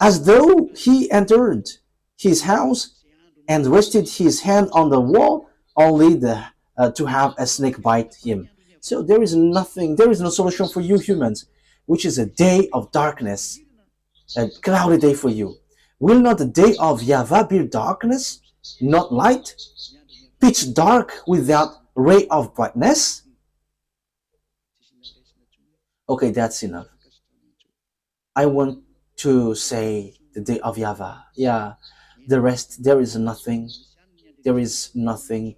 As though he entered his house and rested his hand on the wall, only to have a snake bite him. So there is nothing, there is no solution for you humans, which is a day of darkness, a cloudy day for you. Will not the day of YAHVAH be darkness, not light, pitch dark without ray of brightness? Okay, that's enough. I want to say the day of YAHVAH. Yeah, the rest, there is nothing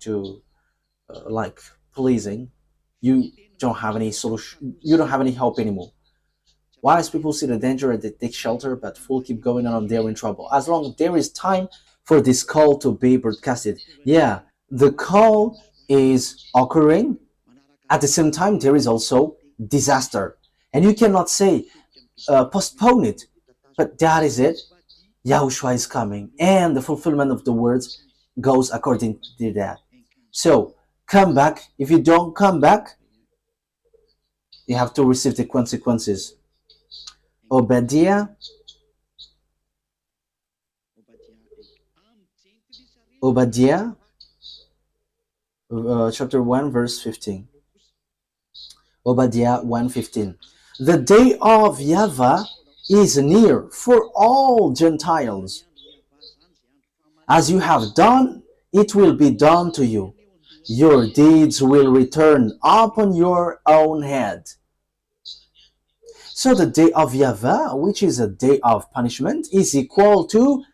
to like pleasing. You don't have any solution, you don't have any help anymore. Wise people see the danger and they take shelter, but fools keep going on, they're in trouble. As long as there is time for this call to be broadcasted. Yeah, the call is occurring. At the same time, there is also disaster. And you cannot say, postpone it. But that is it. Yahushua is coming. And the fulfillment of the words goes according to that. So, come back. If you don't come back, you have to receive the consequences. Obadiah chapter 1, verse 15. Obadiah 1:15. The day of YAHVAH is near for all Gentiles. As you have done, it will be done to you. Your deeds will return upon your own head. So the day of YAHVAH, which is a day of punishment, is equal to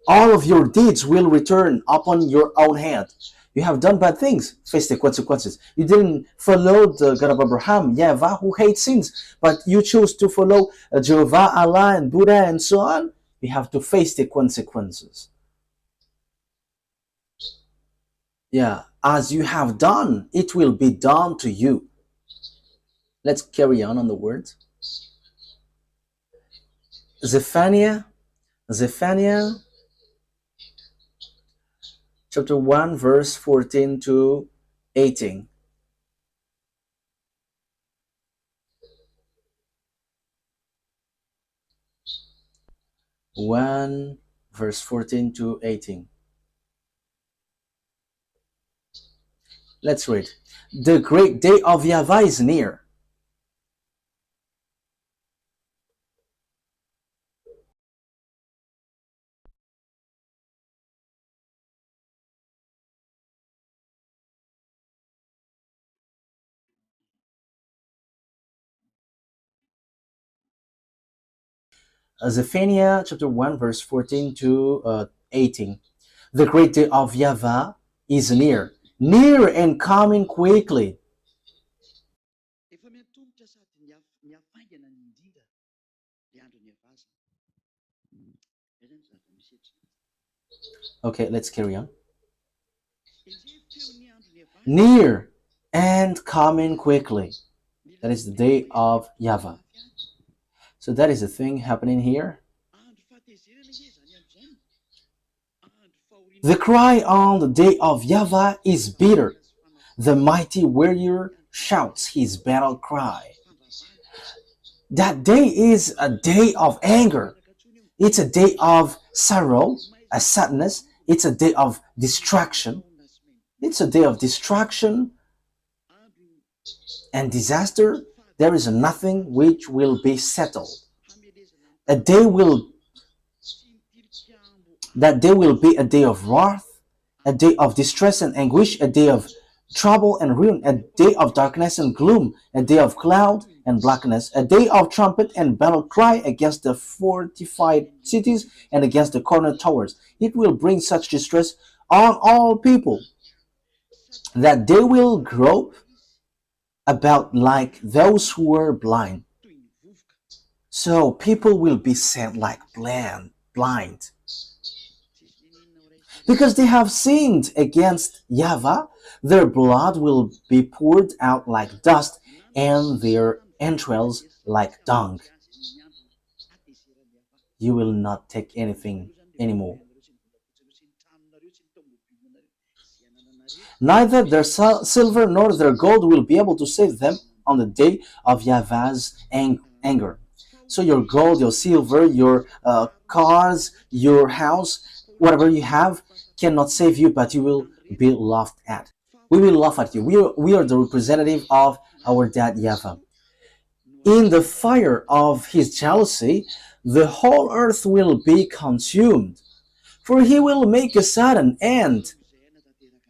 all of your deeds will return upon your own head. You have done bad things, face the consequences. You didn't follow the God of Abraham, YAHVAH, who hates sins, but you choose to follow Jehovah, Allah, and Buddha, and so on. You have to face the consequences. Yeah, as you have done, it will be done to you. Let's carry on the words. Zephaniah chapter 1, verse 14 to 18. Verse 14 to 18. Let's read. The great day of YAHVAH is near. Zephaniah chapter 1, verse 14 to 18. The great day of YAHVAH is near and coming quickly. Okay, let's carry on. Near and coming quickly. That is the day of YAHVAH. So that is the thing happening here. The cry on the day of YAHVAH is bitter. The mighty warrior shouts his battle cry. That day is a day of anger. It's a day of sorrow, a sadness. It's a day of distraction. It's a day of distraction and disaster. There is nothing which will be settled. That day will be a day of wrath, a day of distress and anguish, a day of trouble and ruin, a day of darkness and gloom, a day of cloud and blackness, a day of trumpet and battle cry against the fortified cities and against the corner towers. It will bring such distress on all people that they will grope about like those who were blind. So people will be sent like blind. Because they have sinned against YAHVAH, their blood will be poured out like dust and their entrails like dung. You will not take anything anymore. Neither their silver nor their gold will be able to save them on the day of YAHVAH's anger. So your gold, your silver, your cars, your house, whatever you have cannot save you, but you will be laughed at. We will laugh at you. We are the representative of our dad YAHVAH. In the fire of his jealousy, the whole earth will be consumed, for he will make a sudden end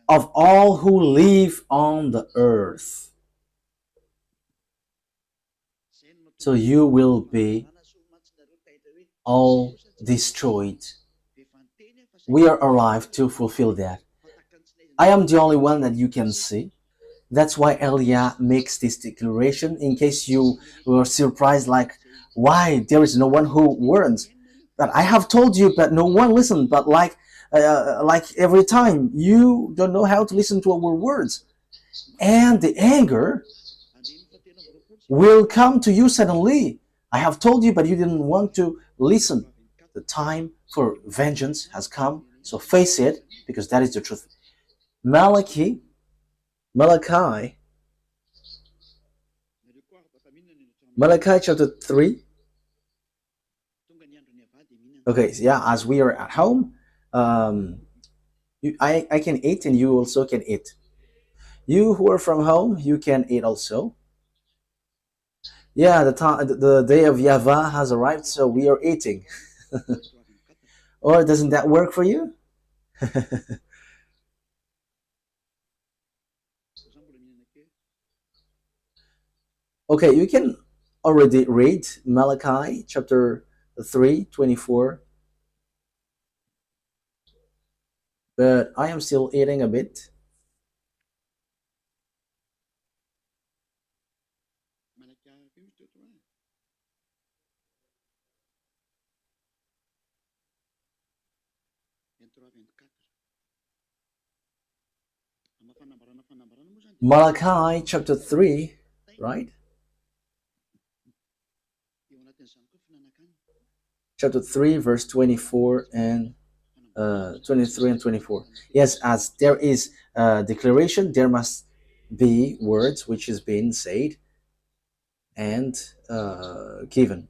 of all who live on the earth. So you will be all destroyed. We are alive to fulfill that. I am the only one that you can see. That's why Elia makes this declaration, in case you were surprised, like, why there is no one who warns. But I have told you, but no one listened. But like every time, you don't know how to listen to our words. And the anger will come to you suddenly. I have told you, but you didn't want to listen. The time for vengeance has come, so face it, because that is the truth. Malachi chapter 3. Okay, yeah, as we are at home, I can eat and you also can eat. You who are from home, you can eat also. Yeah, the day of YAHVAH has arrived, so we are eating. Or doesn't that work for you? Okay, you can already read Malachi chapter 3:24, but I am still eating a bit. Malachi chapter 3, right? Chapter 3, verse 24 and 23 and 24. Yes, as there is a declaration, there must be words which is being said and given.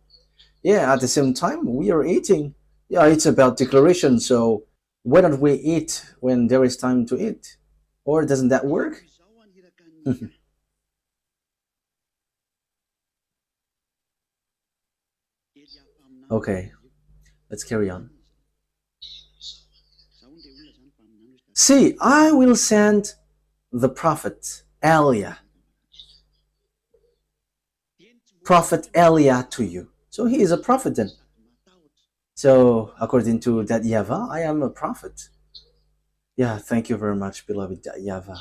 Yeah, at the same time, we are eating. Yeah, it's about declaration. So why don't we eat when there is time to eat? Or doesn't that work? Okay, let's carry on. See, I will send the prophet Elia to you. So he is a prophet then. So according to that YAHVAH, I am a prophet. Yeah, thank you very much, beloved YAHVAH.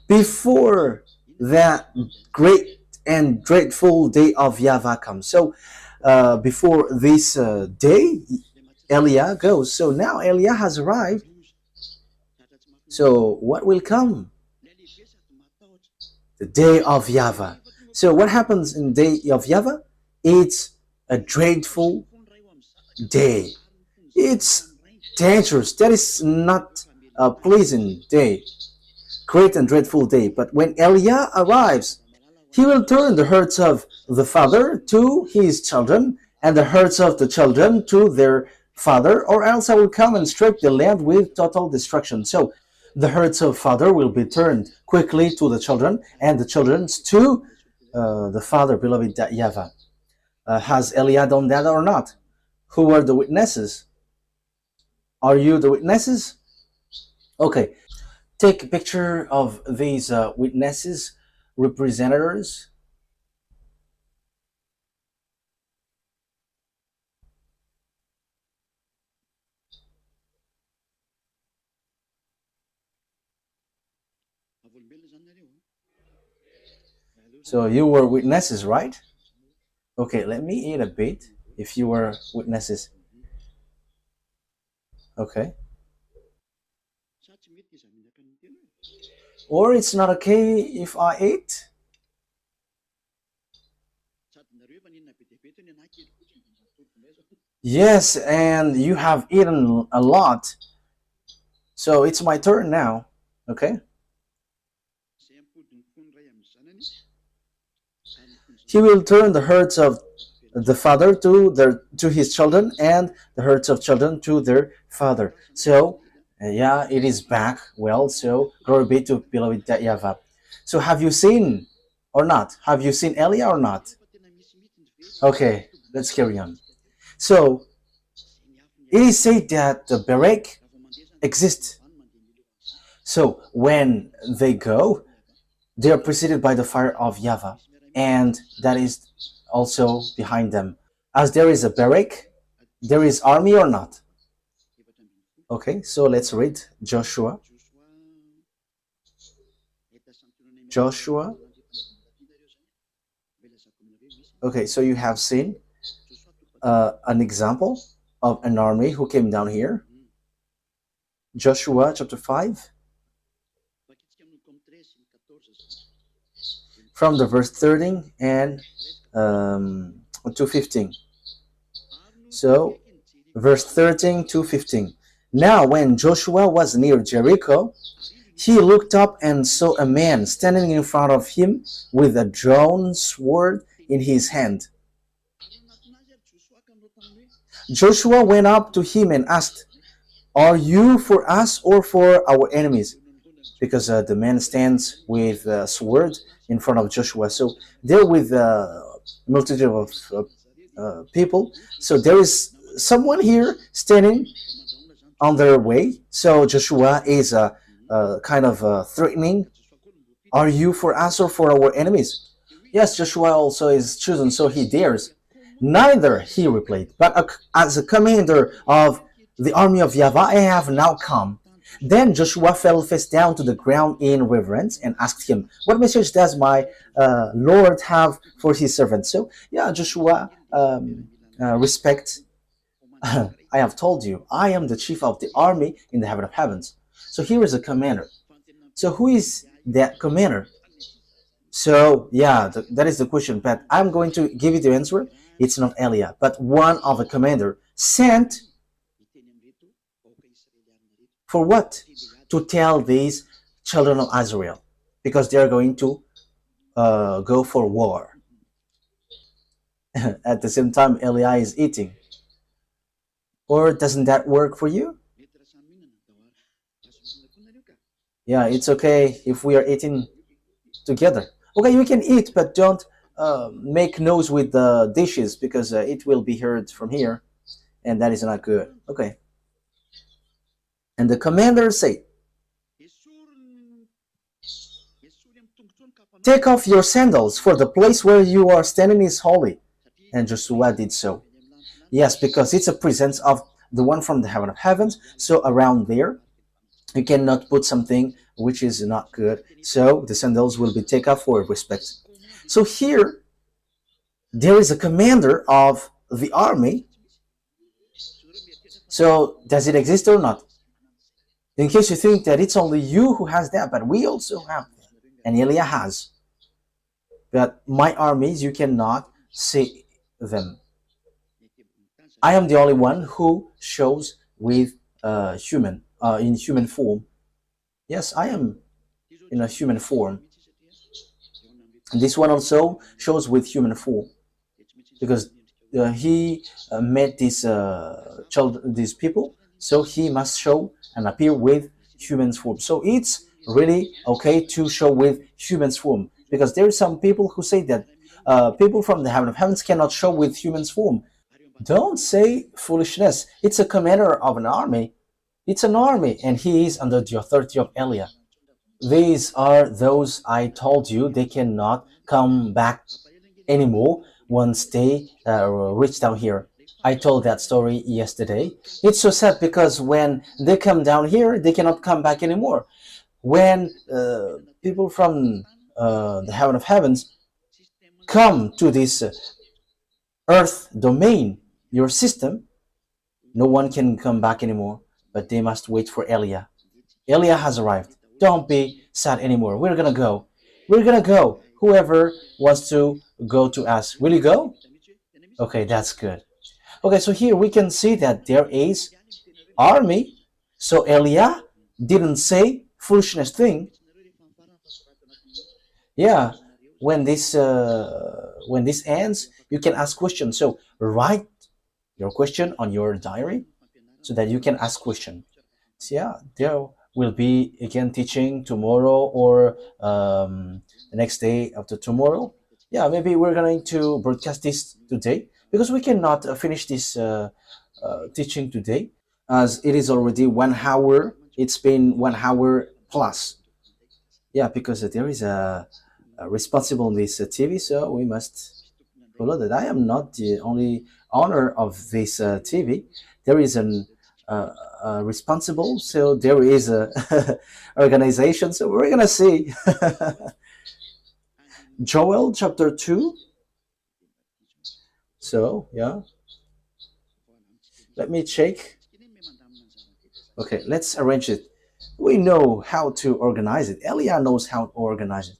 Before that great and dreadful day of YAHVAH comes. So before this day, Elia goes. So now Elia has arrived. So what will come? The day of YAHVAH. So what happens in the day of YAHVAH? It's a dreadful day. It's dangerous. That is not a pleasant day. Great and dreadful day. But when Elia arrives, he will turn the hearts of the father to his children, and the hearts of the children to their father, or else I will come and strike the land with total destruction. So the hearts of father will be turned quickly to the children, and the children's to the father, beloved YAHVAH. Has Elia done that or not? Who are the witnesses? Are you the witnesses? Okay, take a picture of these witnesses, representatives. So you were witnesses, right? Okay, let me eat a bit if you were witnesses. Okay. Or it's not okay if I eat? Yes, and you have eaten a lot. So it's my turn now. Okay. He will turn the hearts of the father to his children, and the hearts of children to their father. So yeah, it is back. Well, so glory be to beloved YAHVAH. So have you seen or not? Have you seen Elia or not? Okay, let's carry on. So it is said that the Berek exists. So when they go, they are preceded by the fire of YAHVAH, and that is also behind them. As there is a Berek, there is army or not? Okay, so let's read Joshua. Joshua. Okay, so you have seen an example of an army who came down here. Joshua chapter 5. From the verse 13 and to 15. So, verse 13 to 15. Now, when Joshua was near Jericho, he looked up and saw a man standing in front of him with a drawn sword in his hand. Joshua went up to him and asked, Are you for us or for our enemies? Because the man stands with a sword in front of Joshua. So they're with a multitude of people. So there is someone here standing on their way. So Joshua is kind of threatening. Are you for us or for our enemies? Yes, Joshua also is chosen, so he dares. Neither, he replied, but as a commander of the army of YAHVAH, I have now come. Then Joshua fell face down to the ground in reverence and asked him, what message does my Lord have for his servant? So, yeah, Joshua respect. I have told you, I am the chief of the army in the heaven of heavens. So here is a commander. So who is that commander? So yeah, that is the question. But I'm going to give you the answer. It's not Eliah, but one of the commander sent for what? To tell these children of Israel, because they are going to go for war. At the same time, Eliah is eating. Or doesn't that work for you? Yeah, it's okay if we are eating together. Okay, you can eat, but don't make noise with the dishes because it will be heard from here, and that is not good. Okay. And the commander said, take off your sandals, for the place where you are standing is holy. And Joshua did so. Yes, because it's a presence of the one from the heaven of heavens. So around there, you cannot put something which is not good. So the sandals will be taken off for respect. So here, there is a commander of the army. So does it exist or not? In case you think that it's only you who has that, but we also have that. And Eliah has. But my armies, you cannot see them. I am the only one who shows with in human form. Yes, I am in a human form. And this one also shows with human form, because he met these people, so he must show and appear with human form. So it's really okay to show with human form, because there are some people who say that people from the heaven of heavens cannot show with human form. Don't say foolishness. It's a commander of an army. It's an army, and he is under the authority of Eliah. These are those I told you they cannot come back anymore once they reach down here. I told that story yesterday. It's so sad because when they come down here, they cannot come back anymore. When people from the heaven of heavens come to this earth domain, your system, no one can come back anymore, but they must wait for Eliah. Eliah has arrived. Don't be sad anymore. We're gonna go. We're gonna go. Whoever wants to go to us. Will you go? Okay, that's good. Okay, so here we can see that there is army. So Eliah didn't say foolishness thing. Yeah, when this ends, you can ask questions. So write your question on your diary so that you can ask question. So yeah, there will be again teaching tomorrow or the next day after tomorrow. Yeah, maybe we're going to broadcast this today because we cannot finish this teaching today as it is already 1 hour. It's been 1 hour plus. Yeah, because there is a responsible in this TV, so we must follow that. I am not the only owner of this TV. There is an responsible, so there is a organization. So we're gonna see. Joel chapter 2. So yeah, let me check. Okay, let's arrange it. We know how to organize it. Eliah knows how to organize it.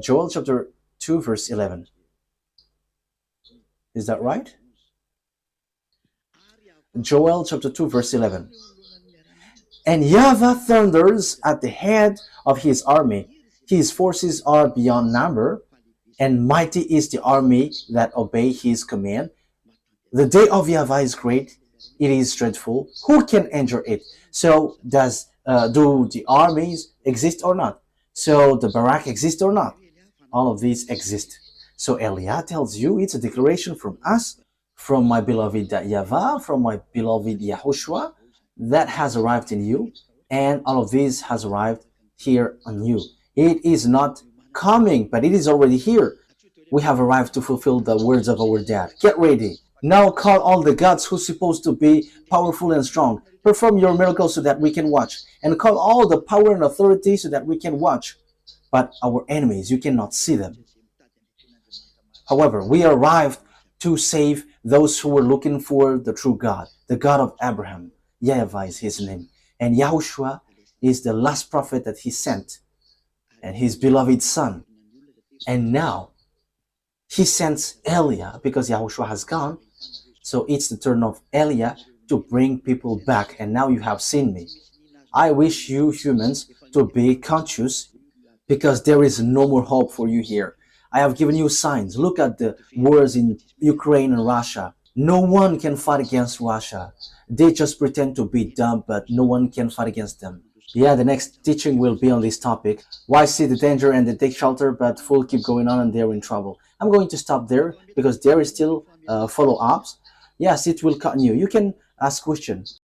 Joel chapter 2 verse 11. Is that right? Joel chapter 2 verse 11. And YAHVAH thunders at the head of his army. His forces are beyond number, and mighty is the army that obey his command. The day of YAHVAH is great. It is dreadful. Who can endure it? So do the armies exist or not? So the barrack exist or not? All of these exist. So Elia tells you it's a declaration from us, from my beloved YAHVAH, from my beloved YAHOSHUAH, that has arrived in you, and all of this has arrived here on you. It is not coming, but it is already here. We have arrived to fulfill the words of our dad. Get ready. Now call all the gods who's supposed to be powerful and strong. Perform your miracles so that we can watch. And call all the power and authority so that we can watch. But our enemies, you cannot see them. However, we arrived to save those who were looking for the true God, the God of Abraham. YAHVAH is his name. And YAHOSHUAH is the last prophet that he sent, and his beloved son. And now he sends Elia because YAHOSHUAH has gone. So it's the turn of Elia to bring people back. And now you have seen me. I wish you humans to be conscious because there is no more hope for you here. I have given you signs. Look at the wars in Ukraine and Russia. No one can fight against Russia. They just pretend to be dumb, but no one can fight against them. Yeah, the next teaching will be on this topic. Why see the danger and they take shelter, but full keep going on and they're in trouble. I'm going to stop there because there is still follow-ups. Yes, it will continue. You can ask questions.